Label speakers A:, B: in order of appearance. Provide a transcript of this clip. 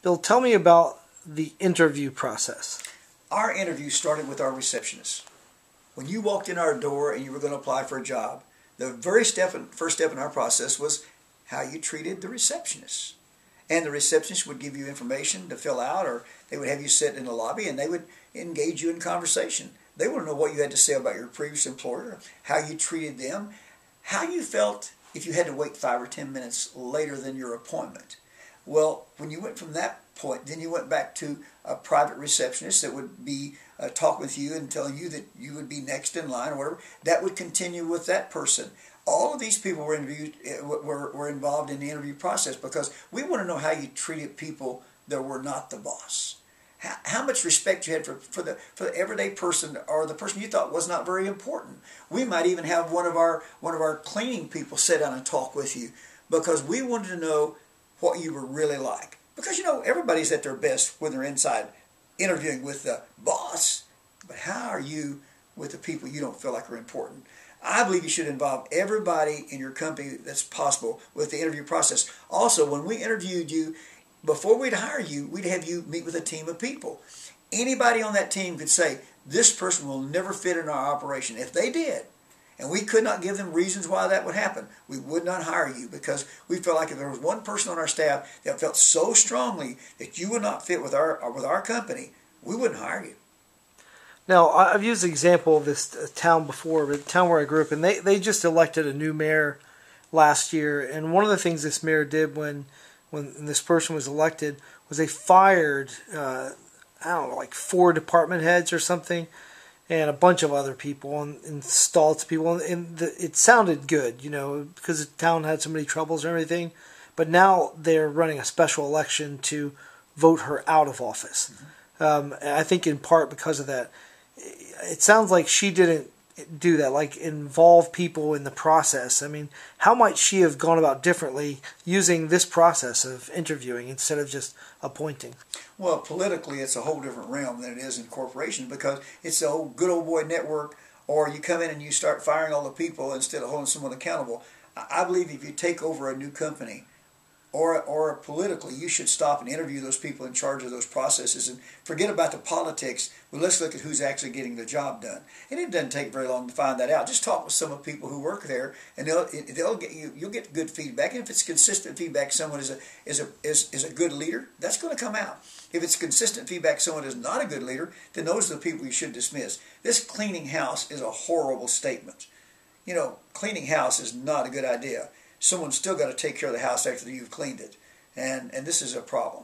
A: Bill, tell me about the interview process.
B: Our interview started with our receptionist. When you walked in our door and you were going to apply for a job, the first step in our process was how you treated the receptionist. And the receptionist would give you information to fill out, or they would have you sit in the lobby and they would engage you in conversation. They want to know what you had to say about your previous employer, how you treated them, how you felt if you had to wait 5 or 10 minutes later than your appointment. Well, when you went from that point, then you went back to a private receptionist that would be talking with you and telling you that you would be next in line or whatever. That would continue with that person. All of these people were involved in the interview process because we want to know how you treated people that were not the boss. How much respect you had for the everyday person or the person you thought was not very important. We might even have one of our cleaning people sit down and talk with you because we wanted to know what you were really like. Because everybody's at their best when they're inside interviewing with the boss. But how are you with the people you don't feel like are important? I believe you should involve everybody in your company that's possible with the interview process. Also, when we interviewed you, before we'd hire you, we'd have you meet with a team of people. Anybody on that team could say, this person will never fit in our operation. If they did, and we could not give them reasons why that would happen, we would not hire you because we felt like if there was one person on our staff that felt so strongly that you would not fit with our company, we wouldn't hire you.
A: Now, I've used the example of this town before, but the town where I grew up, and they just elected a new mayor last year. And one of the things this mayor did when this person was elected was they fired, I don't know, like 4 department heads or something, and a bunch of other people, and installed people. And it sounded good, because the town had so many troubles and everything. But now they're running a special election to vote her out of office. I think in part because of that. It sounds like she didn't do that, like involve people in the process. I mean, how might she have gone about differently using this process of interviewing instead of just appointing?
B: Well, politically, it's a whole different realm than it is in corporations because it's the old good old boy network, or you come in and you start firing all the people instead of holding someone accountable. I believe if you take over a new company, or politically, you should stop and interview those people in charge of those processes and forget about the politics. But let's look at who's actually getting the job done. And it doesn't take very long to find that out. Just talk with some of the people who work there, and you'll get good feedback. And if it's consistent feedback, someone is a good leader, that's going to come out. If it's consistent feedback, someone is not a good leader, then those are the people you should dismiss. This cleaning house is a horrible statement. Cleaning house is not a good idea. Someone's still got to take care of the house after you've cleaned it. And this is a problem.